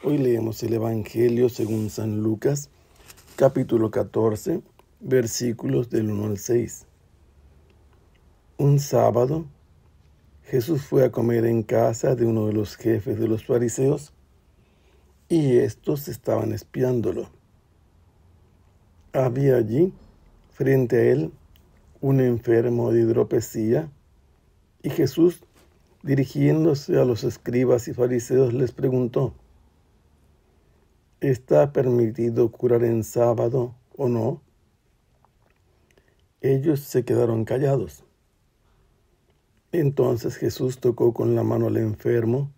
Hoy leemos el Evangelio según San Lucas, capítulo 14, versículos del 1 al 6. Un sábado, Jesús fue a comer en casa de uno de los jefes de los fariseos y estos estaban espiándolo. Había allí, frente a él, un enfermo de hidropesía y Jesús, dirigiéndose a los escribas y fariseos, les preguntó: ¿está permitido curar en sábado o no? Ellos se quedaron callados. Entonces Jesús tocó con la mano al enfermo,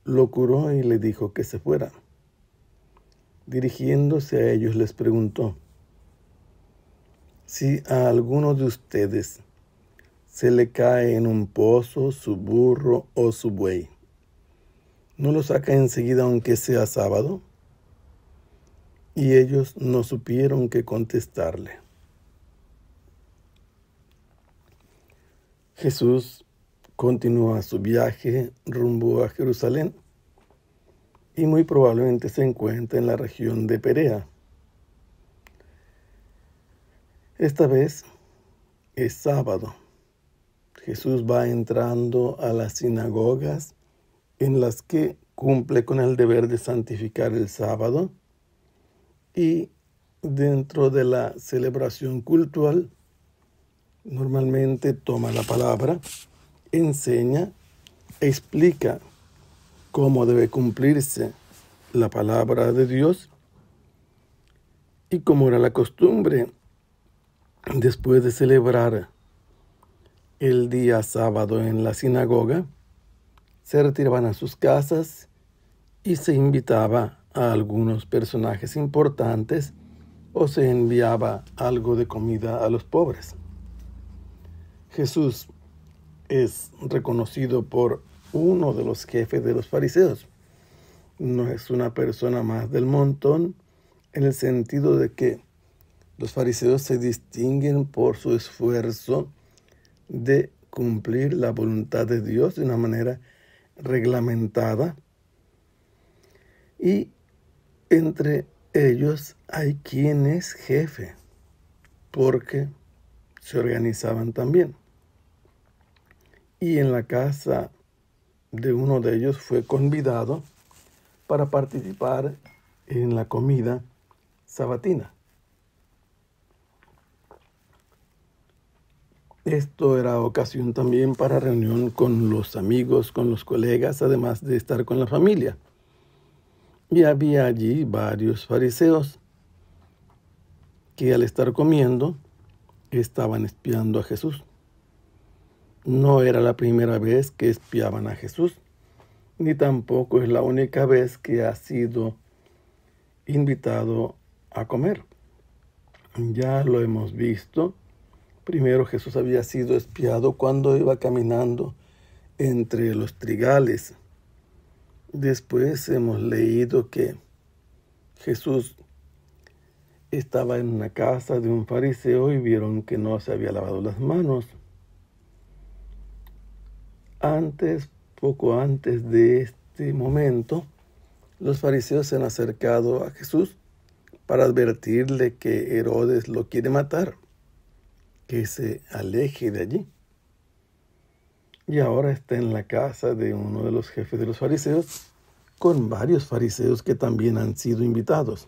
lo curó y le dijo que se fuera. Dirigiéndose a ellos les preguntó: si a alguno de ustedes se le cae en un pozo su burro o su buey, ¿no lo saca enseguida aunque sea sábado? Y ellos no supieron qué contestarle. Jesús continúa su viaje rumbo a Jerusalén y muy probablemente se encuentra en la región de Perea. Esta vez es sábado. Jesús va entrando a las sinagogas en las que cumple con el deber de santificar el sábado, y dentro de la celebración cultural normalmente toma la palabra, enseña, explica cómo debe cumplirse la palabra de Dios, y como era la costumbre, después de celebrar el día sábado en la sinagoga, se retiraban a sus casas y se invitaba a algunos personajes importantes o se enviaba algo de comida a los pobres. Jesús es reconocido por uno de los jefes de los fariseos. No es una persona más del montón, en el sentido de que los fariseos se distinguen por su esfuerzo de cumplir la voluntad de Dios de una manera reglamentada, y entre ellos hay quien es jefe, porque se organizaban también. Y en la casa de uno de ellos fue convidado para participar en la comida sabatina. Esto era ocasión también para reunión con los amigos, con los colegas, además de estar con la familia. Y había allí varios fariseos que al estar comiendo estaban espiando a Jesús. No era la primera vez que espiaban a Jesús, ni tampoco es la única vez que ha sido invitado a comer. Ya lo hemos visto. Primero Jesús había sido espiado cuando iba caminando entre los trigales. Después hemos leído que Jesús estaba en una casa de un fariseo y vieron que no se había lavado las manos. Poco antes de este momento, los fariseos se han acercado a Jesús para advertirle que Herodes lo quiere matar, que se aleje de allí. Y ahora está en la casa de uno de los jefes de los fariseos, con varios fariseos que también han sido invitados.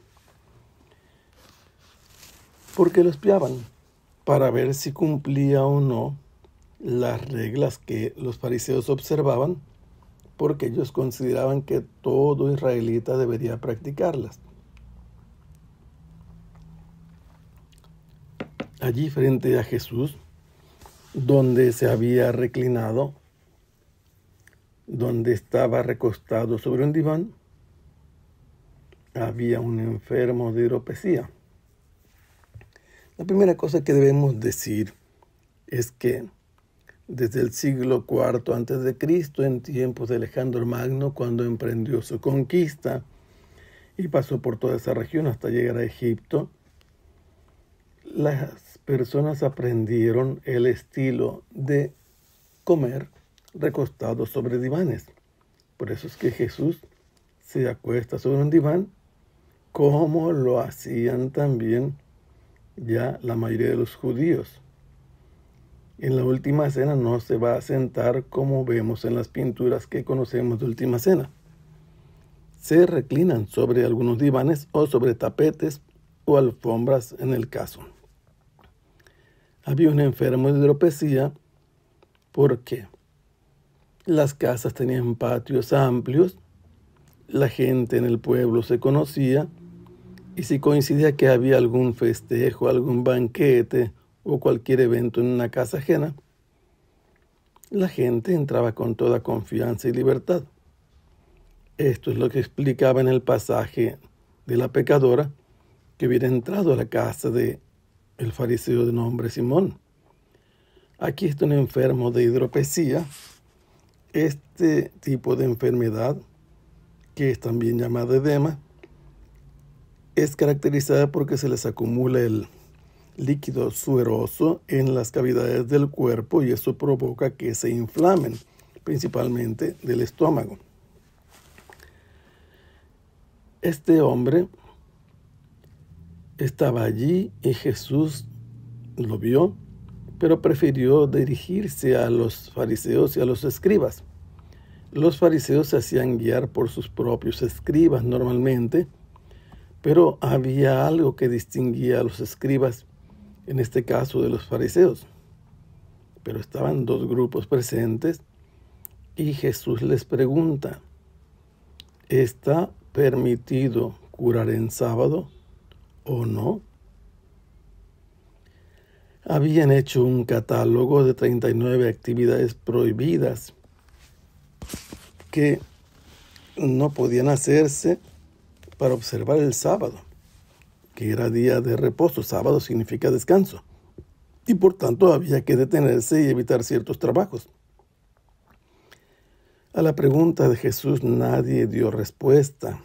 Porque lo espiaban para ver si cumplía o no las reglas que los fariseos observaban, porque ellos consideraban que todo israelita debería practicarlas. Allí frente a Jesús, donde se había reclinado, donde estaba recostado sobre un diván, había un enfermo de hidropesía. La primera cosa que debemos decir es que desde el siglo IV a.C., en tiempos de Alejandro Magno, cuando emprendió su conquista y pasó por toda esa región hasta llegar a Egipto, las personas aprendieron el estilo de comer recostados sobre divanes. Por eso es que Jesús se acuesta sobre un diván, como lo hacían también ya la mayoría de los judíos. En la última cena no se va a sentar como vemos en las pinturas que conocemos de última cena. Se reclinan sobre algunos divanes o sobre tapetes o alfombras en el caso. Había un enfermo de hidropesía porque las casas tenían patios amplios, la gente en el pueblo se conocía, y si coincidía que había algún festejo, algún banquete o cualquier evento en una casa ajena, la gente entraba con toda confianza y libertad. Esto es lo que explicaba en el pasaje de la pecadora que hubiera entrado a la casa de el fariseo de nombre Simón. Aquí está un enfermo de hidropesía. Este tipo de enfermedad, que es también llamada edema, es caracterizada porque se les acumula el líquido sueroso en las cavidades del cuerpo y eso provoca que se inflamen, principalmente del estómago. Este hombre estaba allí y Jesús lo vio, pero prefirió dirigirse a los fariseos y a los escribas. Los fariseos se hacían guiar por sus propios escribas normalmente, pero había algo que distinguía a los escribas, en este caso de los fariseos. Pero estaban dos grupos presentes y Jesús les pregunta, ¿está permitido curar en sábado o no? Habían hecho un catálogo de 39 actividades prohibidas que no podían hacerse para observar el sábado, que era día de reposo. Sábado significa descanso, y por tanto había que detenerse y evitar ciertos trabajos. A la pregunta de Jesús nadie dio respuesta.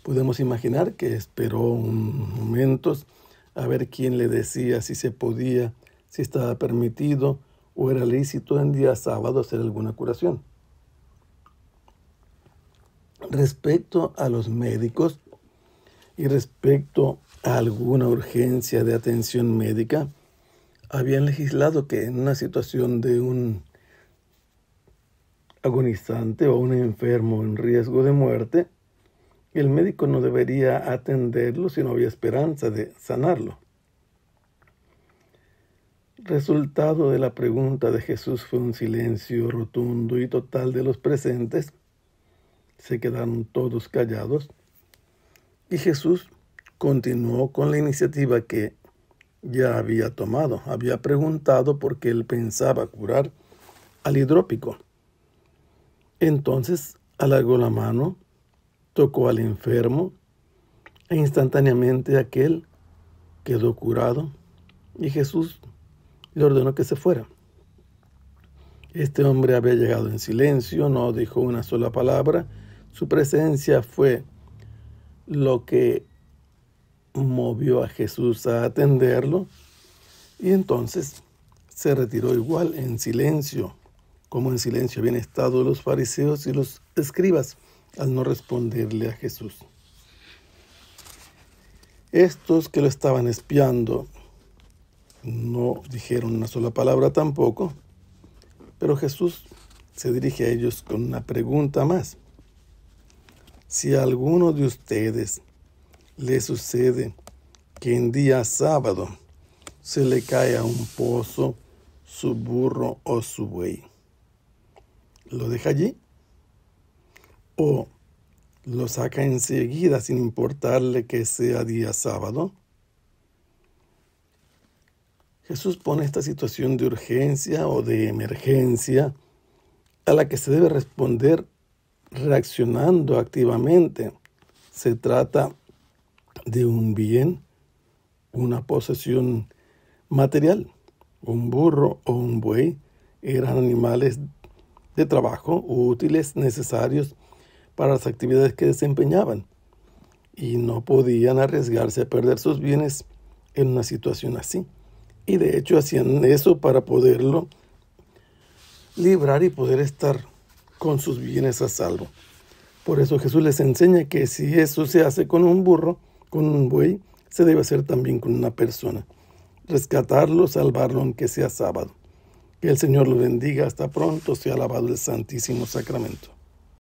Podemos imaginar que esperó un momento a ver quién le decía si se podía, si estaba permitido o era lícito en día sábado hacer alguna curación. Respecto a los médicos y respecto a alguna urgencia de atención médica, habían legislado que en una situación de un agonizante o un enfermo en riesgo de muerte, el médico no debería atenderlo si no había esperanza de sanarlo. Resultado de la pregunta de Jesús fue un silencio rotundo y total de los presentes. Se quedaron todos callados y Jesús continuó con la iniciativa que ya había tomado. Había preguntado por qué él pensaba curar al hidrópico. Entonces alargó la mano, tocó al enfermo e instantáneamente aquel quedó curado y Jesús le ordenó que se fuera. Este hombre había llegado en silencio, no dijo una sola palabra. Su presencia fue lo que movió a Jesús a atenderlo y entonces se retiró igual en silencio, como en silencio habían estado los fariseos y los escribas al no responderle a Jesús. Estos que lo estaban espiando no dijeron una sola palabra tampoco, pero Jesús se dirige a ellos con una pregunta más. Si a alguno de ustedes le sucede que en día sábado se le cae a un pozo su burro o su buey, ¿lo deja allí? ¿O lo saca enseguida sin importarle que sea día sábado? Jesús pone esta situación de urgencia o de emergencia a la que se debe responder reaccionando activamente. Se trata de un bien, una posesión material. Un burro o un buey eran animales de trabajo útiles, necesarios para las actividades que desempeñaban, y no podían arriesgarse a perder sus bienes en una situación así. Y de hecho hacían eso para poderlo librar y poder estar con sus bienes a salvo. Por eso Jesús les enseña que si eso se hace con un burro, con un buey, se debe hacer también con una persona. Rescatarlo, salvarlo, aunque sea sábado. Que el Señor lo bendiga. Hasta pronto. Sea alabado el Santísimo Sacramento.